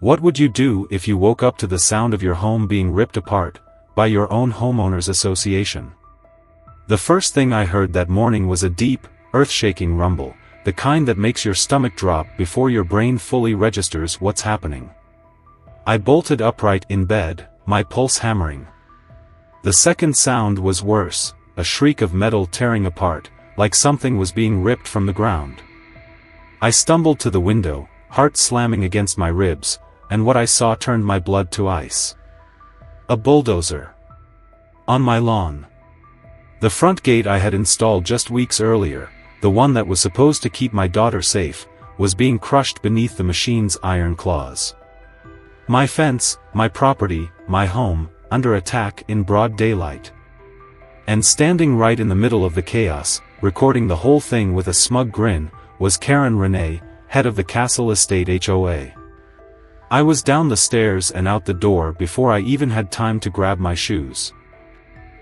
What would you do if you woke up to the sound of your home being ripped apart by your own homeowners association? The first thing I heard that morning was a deep, earth-shaking rumble, the kind that makes your stomach drop before your brain fully registers what's happening. I bolted upright in bed, my pulse hammering. The second sound was worse, a shriek of metal tearing apart, like something was being ripped from the ground. I stumbled to the window, heart slamming against my ribs, and what I saw turned my blood to ice. A bulldozer. On my lawn. The front gate I had installed just weeks earlier, the one that was supposed to keep my daughter safe, was being crushed beneath the machine's iron claws. My fence, my property, my home, under attack in broad daylight. And standing right in the middle of the chaos, recording the whole thing with a smug grin, was Karen Renee, head of the Castle Estate HOA. I was down the stairs and out the door before I even had time to grab my shoes.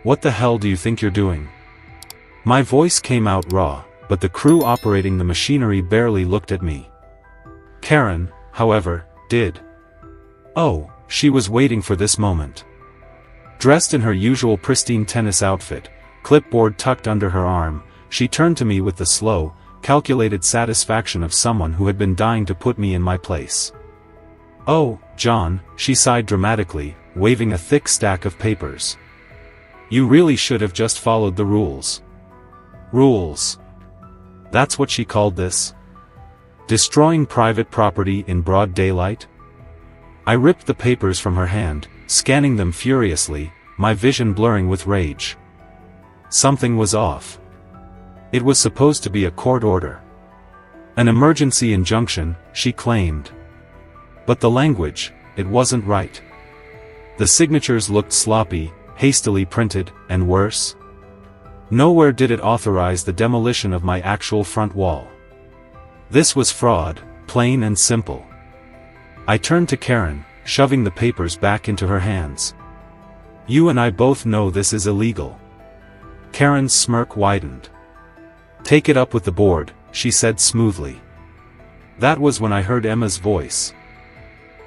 "What the hell do you think you're doing?" My voice came out raw, but the crew operating the machinery barely looked at me. Karen, however, did. Oh, she was waiting for this moment. Dressed in her usual pristine tennis outfit, clipboard tucked under her arm, she turned to me with the slow, calculated satisfaction of someone who had been dying to put me in my place. "Oh, John," she sighed dramatically, waving a thick stack of papers. "You really should have just followed the rules." Rules. That's what she called this? Destroying private property in broad daylight? I ripped the papers from her hand, scanning them furiously, my vision blurring with rage. Something was off. It was supposed to be a court order. An emergency injunction, she claimed. But the language, it wasn't right. The signatures looked sloppy, hastily printed, and worse. Nowhere did it authorize the demolition of my actual front wall. This was fraud, plain and simple. I turned to Karen, shoving the papers back into her hands. "You and I both know this is illegal." Karen's smirk widened. "Take it up with the board," she said smoothly. That was when I heard Emma's voice.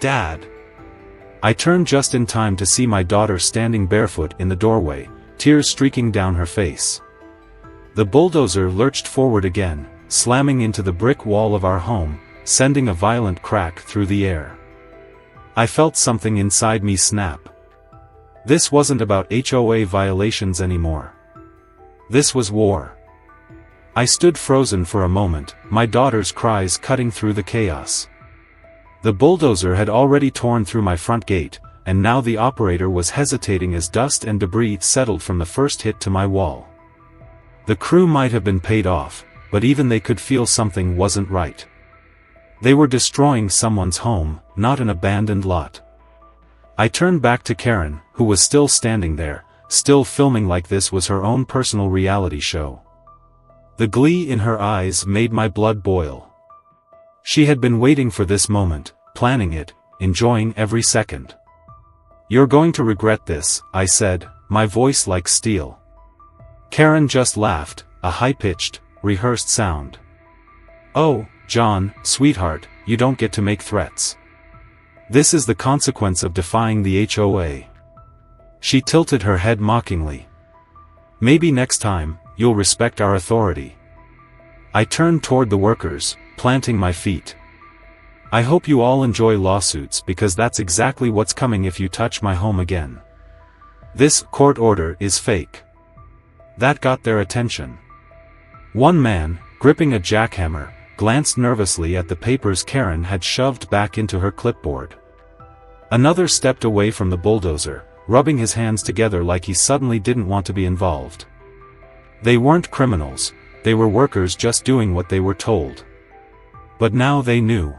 "Dad." I turned just in time to see my daughter standing barefoot in the doorway, tears streaking down her face. The bulldozer lurched forward again, slamming into the brick wall of our home, sending a violent crack through the air. I felt something inside me snap. This wasn't about HOA violations anymore. This was war. I stood frozen for a moment, my daughter's cries cutting through the chaos. The bulldozer had already torn through my front gate, and now the operator was hesitating as dust and debris settled from the first hit to my wall. The crew might have been paid off, but even they could feel something wasn't right. They were destroying someone's home, not an abandoned lot. I turned back to Karen, who was still standing there, still filming like this was her own personal reality show. The glee in her eyes made my blood boil. She had been waiting for this moment, planning it, enjoying every second. "You're going to regret this," I said, my voice like steel. Karen just laughed, a high-pitched, rehearsed sound. "Oh, John, sweetheart, you don't get to make threats. This is the consequence of defying the HOA." She tilted her head mockingly. "Maybe next time, you'll respect our authority." I turned toward the workers, planting my feet. "I hope you all enjoy lawsuits because that's exactly what's coming if you touch my home again. This court order is fake." That got their attention. One man, gripping a jackhammer, glanced nervously at the papers Karen had shoved back into her clipboard. Another stepped away from the bulldozer, rubbing his hands together like he suddenly didn't want to be involved. They weren't criminals, they were workers just doing what they were told. But now they knew.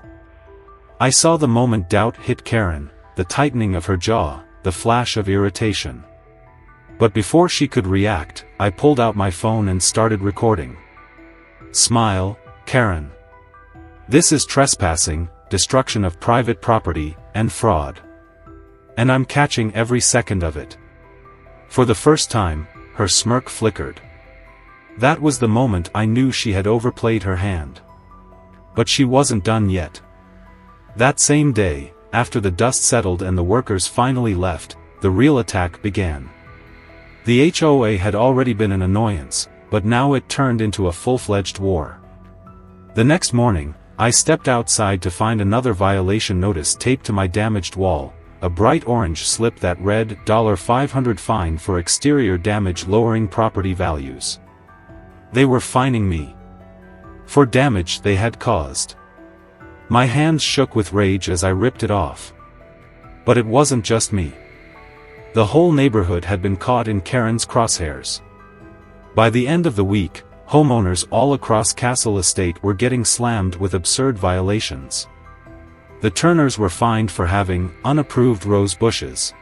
I saw the moment doubt hit Karen, the tightening of her jaw, the flash of irritation. But before she could react, I pulled out my phone and started recording. "Smile, Karen. This is trespassing, destruction of private property, and fraud. And I'm catching every second of it." For the first time, her smirk flickered. That was the moment I knew she had overplayed her hand. But she wasn't done yet. That same day, after the dust settled and the workers finally left, the real attack began. The HOA had already been an annoyance, but now it turned into a full-fledged war. The next morning, I stepped outside to find another violation notice taped to my damaged wall, a bright orange slip that read $500 fine for exterior damage lowering property values. They were fining me for damage they had caused. My hands shook with rage as I ripped it off. But it wasn't just me. The whole neighborhood had been caught in Karen's crosshairs. By the end of the week, homeowners all across Castle Estate were getting slammed with absurd violations. The Turners were fined for having unapproved rose bushes.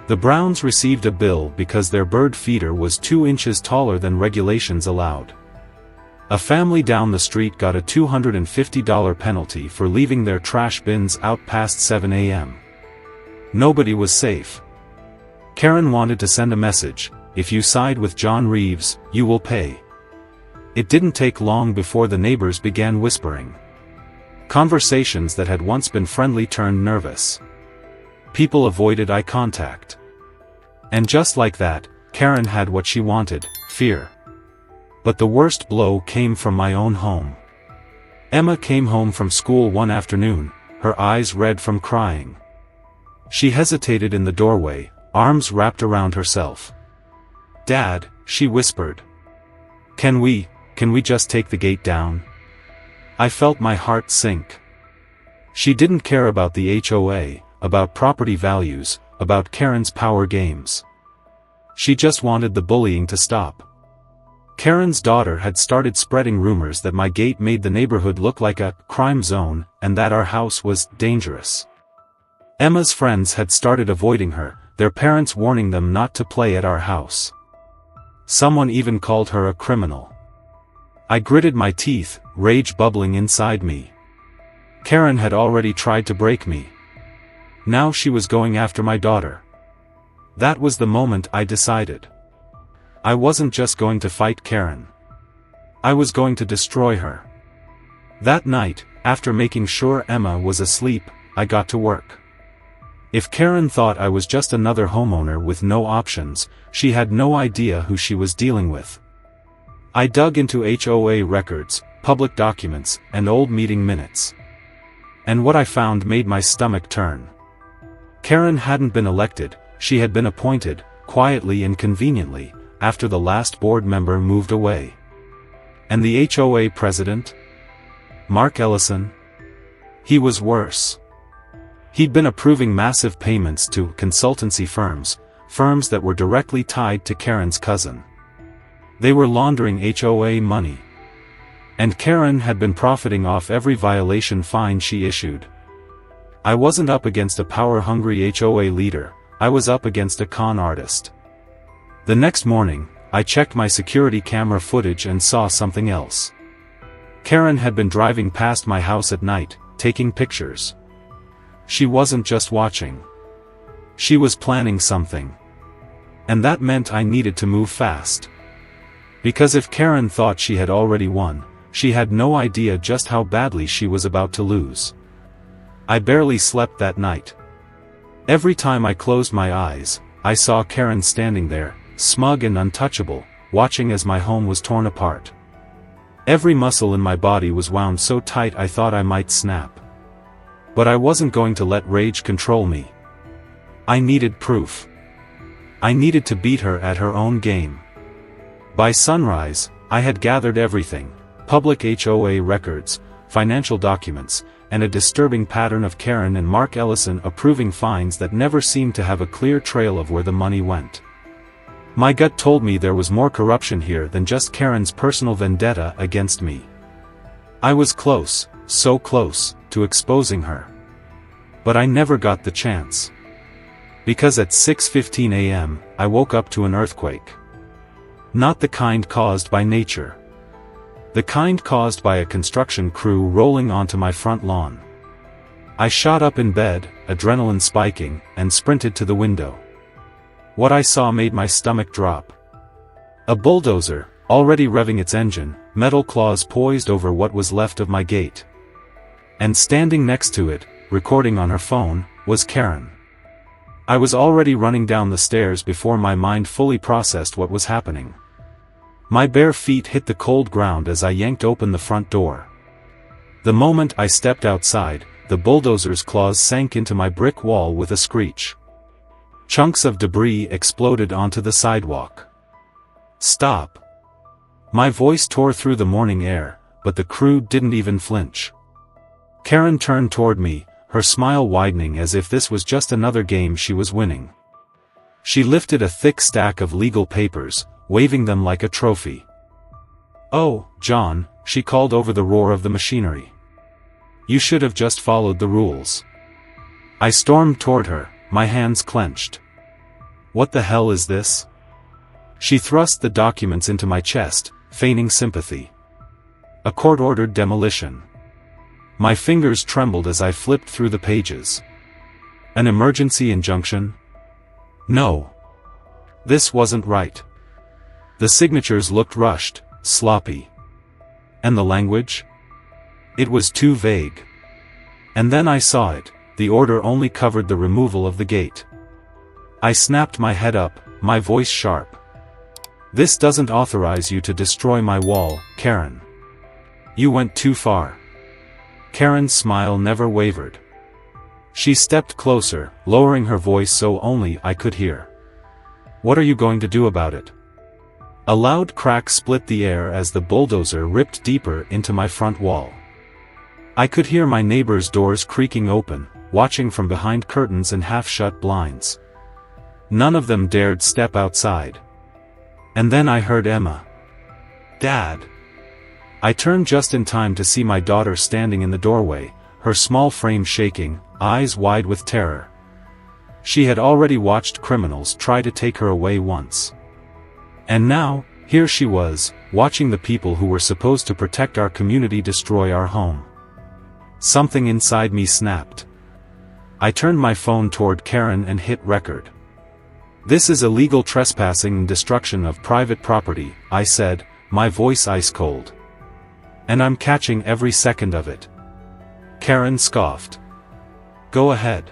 The Browns received a bill because their bird feeder was 2 inches taller than regulations allowed. A family down the street got a $250 penalty for leaving their trash bins out past 7 a.m. Nobody was safe. Karen wanted to send a message: if you side with John Reeves, you will pay. It didn't take long before the neighbors began whispering. Conversations that had once been friendly turned nervous. People avoided eye contact. And just like that, Karen had what she wanted: fear. But the worst blow came from my own home. Emma came home from school one afternoon, her eyes red from crying. She hesitated in the doorway, arms wrapped around herself. "Dad," she whispered. Can we just take the gate down?" I felt my heart sink. She didn't care about the HOA, about property values, about Karen's power games. She just wanted the bullying to stop. Karen's daughter had started spreading rumors that my gate made the neighborhood look like a crime zone, and that our house was dangerous. Emma's friends had started avoiding her, their parents warning them not to play at our house. Someone even called her a criminal. I gritted my teeth, rage bubbling inside me. Karen had already tried to break me. Now she was going after my daughter. That was the moment I decided. I wasn't just going to fight Karen. I was going to destroy her. That night, after making sure Emma was asleep, I got to work. If Karen thought I was just another homeowner with no options, she had no idea who she was dealing with. I dug into HOA records, public documents, and old meeting minutes. And what I found made my stomach turn. Karen hadn't been elected, she had been appointed, quietly and conveniently, after the last board member moved away. And the HOA president? Mark Ellison? He was worse. He'd been approving massive payments to consultancy firms that were directly tied to Karen's cousin. They were laundering HOA money. And Karen had been profiting off every violation fine she issued. I wasn't up against a power-hungry HOA leader, I was up against a con artist. The next morning, I checked my security camera footage and saw something else. Karen had been driving past my house at night, taking pictures. She wasn't just watching. She was planning something. And that meant I needed to move fast. Because if Karen thought she had already won, she had no idea just how badly she was about to lose. I barely slept that night. Every time I closed my eyes, I saw Karen standing there, smug and untouchable, watching as my home was torn apart. Every muscle in my body was wound so tight I thought I might snap. But I wasn't going to let rage control me. I needed proof. I needed to beat her at her own game. By sunrise, I had gathered everything: public HOA records, financial documents, and a disturbing pattern of Karen and Mark Ellison approving fines that never seemed to have a clear trail of where the money went. My gut told me there was more corruption here than just Karen's personal vendetta against me. I was close, so close, to exposing her. But I never got the chance. Because at 6:15 a.m., I woke up to an earthquake. Not the kind caused by nature. The kind caused by a construction crew rolling onto my front lawn. I shot up in bed, adrenaline spiking, and sprinted to the window. What I saw made my stomach drop. A bulldozer, already revving its engine, metal claws poised over what was left of my gate. And standing next to it, recording on her phone, was Karen. I was already running down the stairs before my mind fully processed what was happening. My bare feet hit the cold ground as I yanked open the front door. The moment I stepped outside, the bulldozer's claws sank into my brick wall with a screech. Chunks of debris exploded onto the sidewalk. "Stop!" My voice tore through the morning air, but the crew didn't even flinch. Karen turned toward me, her smile widening as if this was just another game she was winning. She lifted a thick stack of legal papers, waving them like a trophy. "Oh, John," she called over the roar of the machinery. "You should have just followed the rules." I stormed toward her, my hands clenched. "What the hell is this?" She thrust the documents into my chest, feigning sympathy. "A court-ordered demolition." My fingers trembled as I flipped through the pages. "An emergency injunction?" No. This wasn't right. The signatures looked rushed, sloppy. And the language? It was too vague. And then I saw it, the order only covered the removal of the gate. I snapped my head up, my voice sharp. "This doesn't authorize you to destroy my wall, Karen. You went too far." Karen's smile never wavered. She stepped closer, lowering her voice so only I could hear. "What are you going to do about it?" A loud crack split the air as the bulldozer ripped deeper into my front wall. I could hear my neighbors' doors creaking open, watching from behind curtains and half-shut blinds. None of them dared step outside. And then I heard Emma. "Dad." I turned just in time to see my daughter standing in the doorway, her small frame shaking, eyes wide with terror. She had already watched criminals try to take her away once. And now, here she was, watching the people who were supposed to protect our community destroy our home. Something inside me snapped. I turned my phone toward Karen and hit record. "This is illegal trespassing and destruction of private property," I said, my voice ice cold. "And I'm catching every second of it." Karen scoffed. "Go ahead.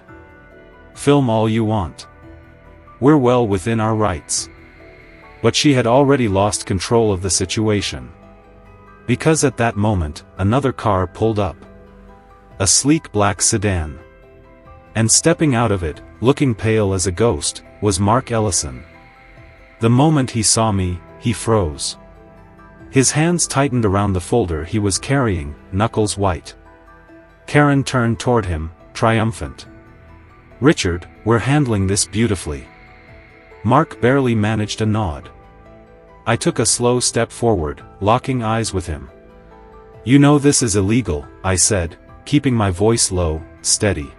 Film all you want. We're well within our rights." But she had already lost control of the situation. Because at that moment, another car pulled up. A sleek black sedan. And stepping out of it, looking pale as a ghost, was Mark Ellison. The moment he saw me, he froze. His hands tightened around the folder he was carrying, knuckles white. Karen turned toward him, triumphant. "Richard, we're handling this beautifully." Mark barely managed a nod. I took a slow step forward, locking eyes with him. "You know this is illegal," I said, keeping my voice low, steady.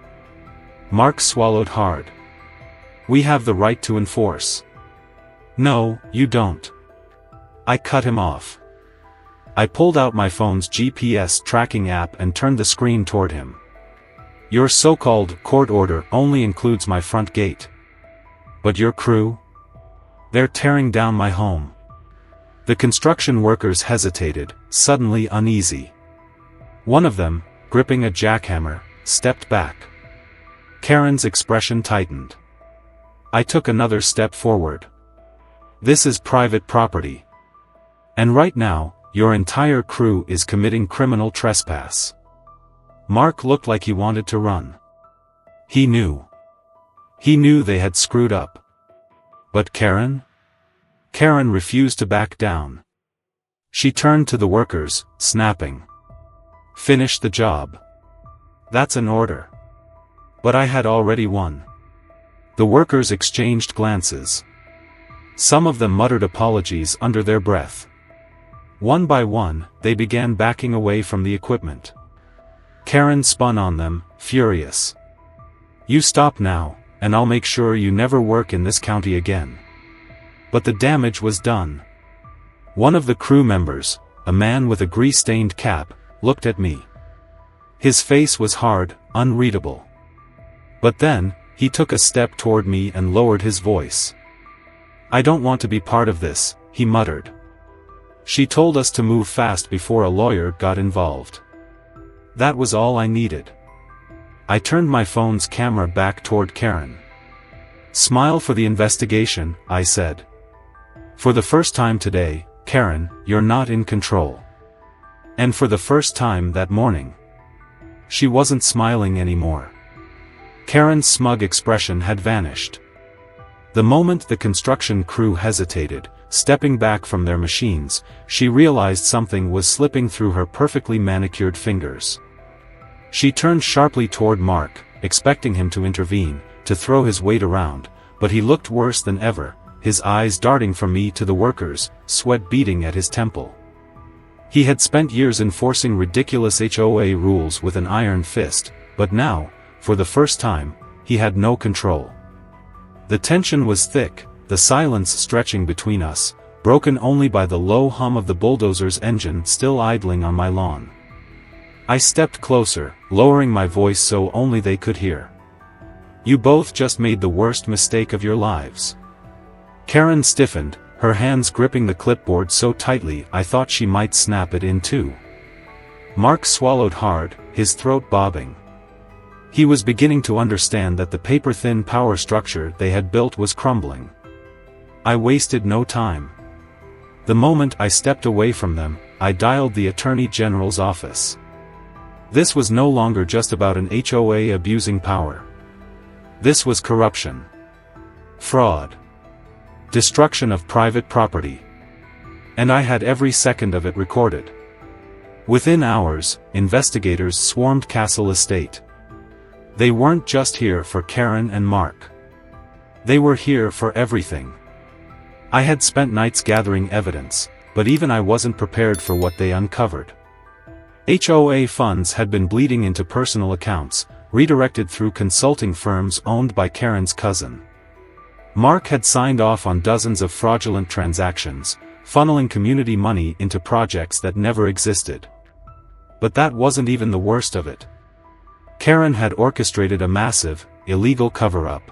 Mark swallowed hard. "We have the right to enforce." "No, you don't." I cut him off. I pulled out my phone's GPS tracking app and turned the screen toward him. "Your so-called court order only includes my front gate. But your crew? They're tearing down my home." The construction workers hesitated, suddenly uneasy. One of them, gripping a jackhammer, stepped back. Karen's expression tightened. I took another step forward. "This is private property. And right now, your entire crew is committing criminal trespass." Mark looked like he wanted to run. He knew. He knew they had screwed up. But Karen? Karen refused to back down. She turned to the workers, snapping. "Finish the job. That's an order." But I had already won. The workers exchanged glances. Some of them muttered apologies under their breath. One by one, they began backing away from the equipment. Karen spun on them, furious. "You stop now, and I'll make sure you never work in this county again." But the damage was done. One of the crew members, a man with a grease-stained cap, looked at me. His face was hard, unreadable. But then, he took a step toward me and lowered his voice. "I don't want to be part of this," he muttered. "She told us to move fast before a lawyer got involved." That was all I needed. I turned my phone's camera back toward Karen. "Smile for the investigation," I said. "For the first time today, Karen, you're not in control." And for the first time that morning. She wasn't smiling anymore. Karen's smug expression had vanished. The moment the construction crew hesitated, stepping back from their machines, she realized something was slipping through her perfectly manicured fingers. She turned sharply toward Mark, expecting him to intervene, to throw his weight around, but he looked worse than ever, his eyes darting from me to the workers, sweat beading at his temple. He had spent years enforcing ridiculous HOA rules with an iron fist, but now, for the first time, he had no control. The tension was thick, the silence stretching between us, broken only by the low hum of the bulldozer's engine still idling on my lawn. I stepped closer, lowering my voice so only they could hear. "You both just made the worst mistake of your lives." Karen stiffened, her hands gripping the clipboard so tightly I thought she might snap it in two. Mark swallowed hard, his throat bobbing. He was beginning to understand that the paper-thin power structure they had built was crumbling. I wasted no time. The moment I stepped away from them, I dialed the Attorney General's office. This was no longer just about an HOA abusing power. This was corruption. Fraud. Destruction of private property. And I had every second of it recorded. Within hours, investigators swarmed Castle Estate. They weren't just here for Karen and Mark. They were here for everything. I had spent nights gathering evidence, but even I wasn't prepared for what they uncovered. HOA funds had been bleeding into personal accounts, redirected through consulting firms owned by Karen's cousin. Mark had signed off on dozens of fraudulent transactions, funneling community money into projects that never existed. But that wasn't even the worst of it. Karen had orchestrated a massive, illegal cover-up.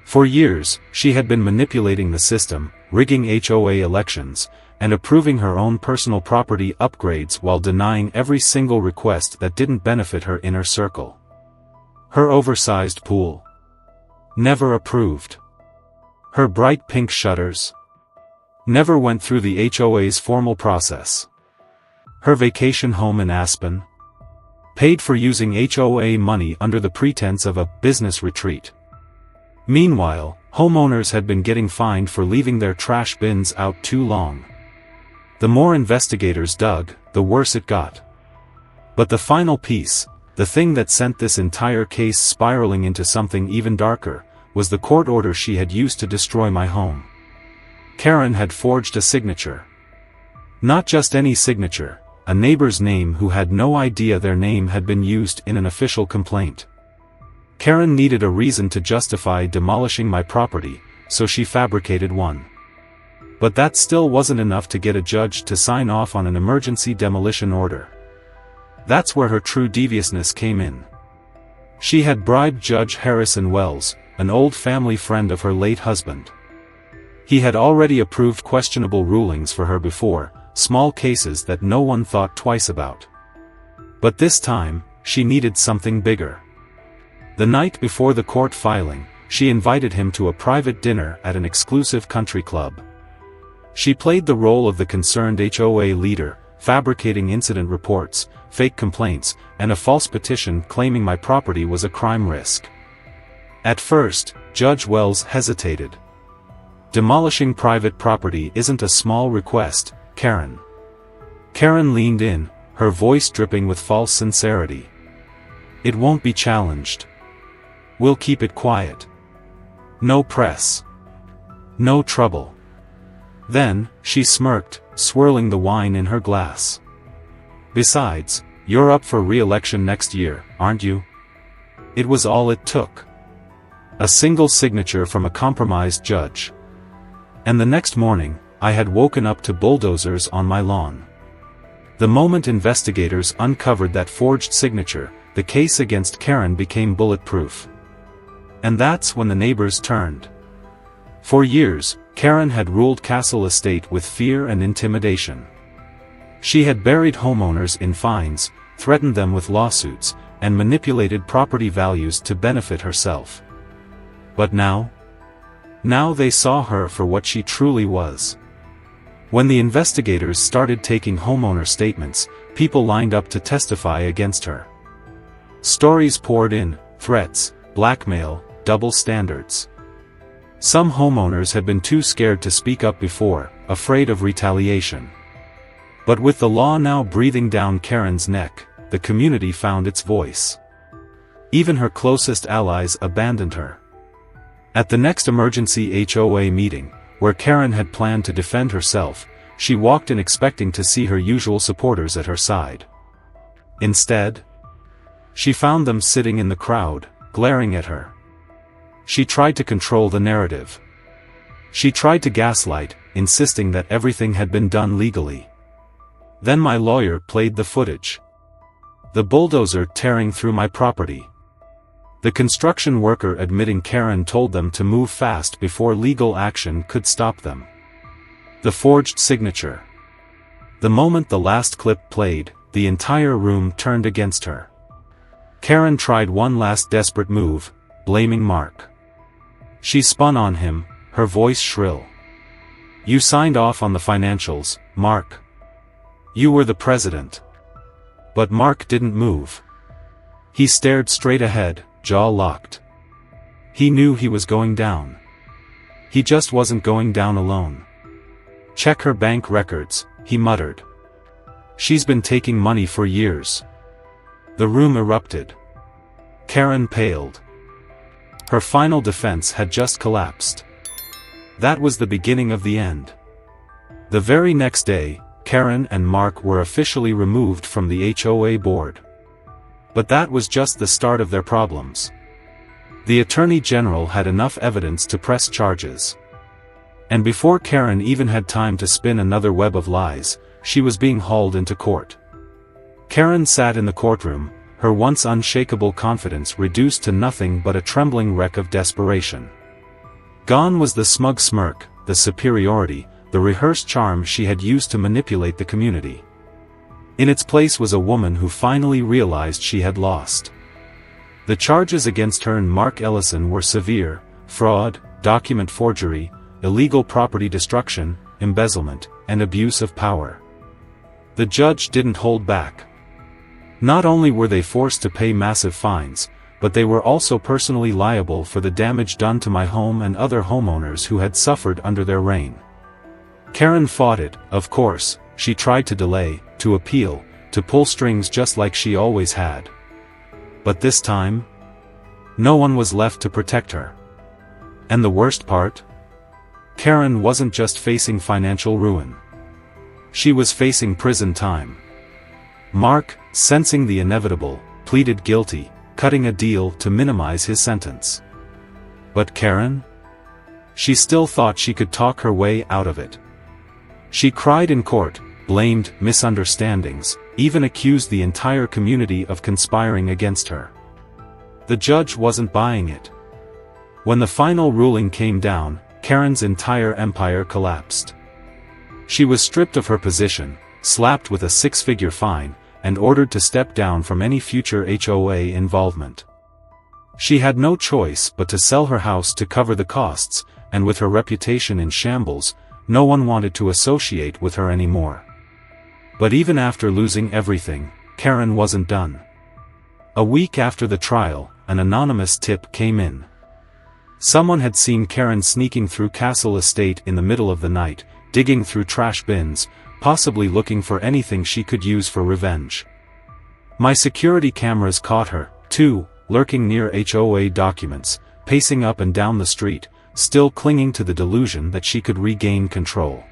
For years, she had been manipulating the system, rigging HOA elections, and approving her own personal property upgrades while denying every single request that didn't benefit her inner circle. Her oversized pool. Never approved. Her bright pink shutters. Never went through the HOA's formal process. Her vacation home in Aspen. Paid for using HOA money under the pretense of a business retreat. Meanwhile, homeowners had been getting fined for leaving their trash bins out too long. The more investigators dug, the worse it got. But the final piece, the thing that sent this entire case spiraling into something even darker, was the court order she had used to destroy my home. Karen had forged a signature. Not just any signature, a neighbor's name who had no idea their name had been used in an official complaint. Karen needed a reason to justify demolishing my property, so she fabricated one. But that still wasn't enough to get a judge to sign off on an emergency demolition order. That's where her true deviousness came in. She had bribed Judge Harrison Wells, an old family friend of her late husband. He had already approved questionable rulings for her before, small cases that no one thought twice about. But this time, she needed something bigger. The night before the court filing, she invited him to a private dinner at an exclusive country club. She played the role of the concerned HOA leader, fabricating incident reports, fake complaints, and a false petition claiming my property was a crime risk. At first, Judge Wells hesitated. Demolishing private property isn't a small request, Karen. Karen leaned in, her voice dripping with false sincerity. It won't be challenged. We'll keep it quiet. No press. No trouble. Then, she smirked, swirling the wine in her glass. Besides, you're up for re-election next year, aren't you? It was all it took. A single signature from a compromised judge. And the next morning, I had woken up to bulldozers on my lawn. The moment investigators uncovered that forged signature, the case against Karen became bulletproof. And that's when the neighbors turned. For years, Karen had ruled Castle Estate with fear and intimidation. She had buried homeowners in fines, threatened them with lawsuits, and manipulated property values to benefit herself. But now they saw her for what she truly was. When the investigators started taking homeowner statements, people lined up to testify against her. Stories poured in: threats, blackmail, double standards. Some homeowners had been too scared to speak up before, afraid of retaliation. But with the law now breathing down Karen's neck, the community found its voice. Even her closest allies abandoned her. At the next emergency HOA meeting, where Karen had planned to defend herself, she walked in expecting to see her usual supporters at her side. Instead, she found them sitting in the crowd, glaring at her. She tried to control the narrative. She tried to gaslight, insisting that everything had been done legally. Then my lawyer played the footage. The bulldozer tearing through my property. The construction worker admitting Karen told them to move fast before legal action could stop them. The forged signature. The moment the last clip played, the entire room turned against her. Karen tried one last desperate move, blaming Mark. She spun on him, her voice shrill. "You signed off on the financials, Mark. You were the president." But Mark didn't move. He stared straight ahead, jaw locked. He knew he was going down. He just wasn't going down alone. "Check her bank records," he muttered. "She's been taking money for years." The room erupted. Karen paled. Her final defense had just collapsed. That was the beginning of the end. The very next day, Karen and Mark were officially removed from the HOA board. But that was just the start of their problems. The Attorney General had enough evidence to press charges. And before Karen even had time to spin another web of lies, she was being hauled into court. Karen sat in the courtroom, her once unshakable confidence reduced to nothing but a trembling wreck of desperation. Gone was the smug smirk, the superiority, the rehearsed charm she had used to manipulate the community. In its place was a woman who finally realized she had lost. The charges against her and Mark Ellison were severe: fraud, document forgery, illegal property destruction, embezzlement, and abuse of power. The judge didn't hold back. Not only were they forced to pay massive fines, but they were also personally liable for the damage done to my home and other homeowners who had suffered under their reign. Karen fought it, of course. She tried to delay, to appeal, to pull strings just like she always had. But this time, no one was left to protect her. And the worst part? Karen wasn't just facing financial ruin. She was facing prison time. Mark, sensing the inevitable, pleaded guilty, cutting a deal to minimize his sentence. But Karen? She still thought she could talk her way out of it. She cried in court, blamed misunderstandings, even accused the entire community of conspiring against her. The judge wasn't buying it. When the final ruling came down, Karen's entire empire collapsed. She was stripped of her position, slapped with a six-figure fine, and ordered to step down from any future HOA involvement. She had no choice but to sell her house to cover the costs, and with her reputation in shambles, no one wanted to associate with her anymore. But even after losing everything, Karen wasn't done. A week after the trial, an anonymous tip came in. Someone had seen Karen sneaking through Castle Estate in the middle of the night, digging through trash bins, possibly looking for anything she could use for revenge. My security cameras caught her, too, lurking near HOA documents, pacing up and down the street, still clinging to the delusion that she could regain control.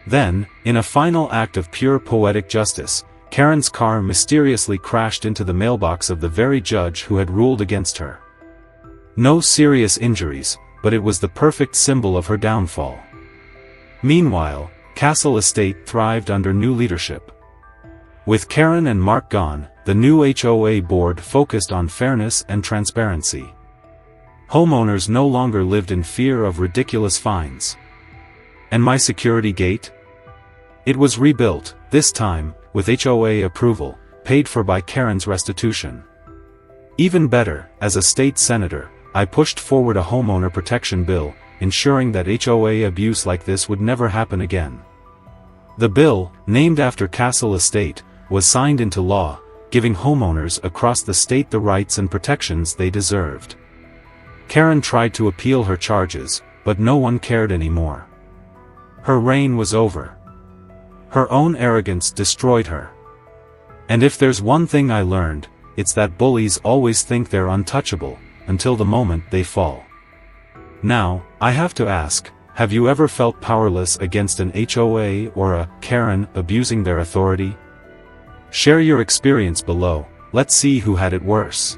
Then, in a final act of pure poetic justice, Karen's car mysteriously crashed into the mailbox of the very judge who had ruled against her. No serious injuries, but it was the perfect symbol of her downfall. Meanwhile, Castle Estate thrived under new leadership. With Karen and Mark gone, the new HOA board focused on fairness and transparency. Homeowners no longer lived in fear of ridiculous fines. And my security gate? It was rebuilt, this time, with HOA approval, paid for by Karen's restitution. Even better, as a state senator, I pushed forward a homeowner protection bill, ensuring that HOA abuse like this would never happen again. The bill, named after Castle Estate, was signed into law, giving homeowners across the state the rights and protections they deserved. Karen tried to appeal her charges, but no one cared anymore. Her reign was over. Her own arrogance destroyed her. And if there's one thing I learned, it's that bullies always think they're untouchable, until the moment they fall. Now, I have to ask, have you ever felt powerless against an HOA or a Karen abusing their authority? Share your experience below, let's see who had it worse.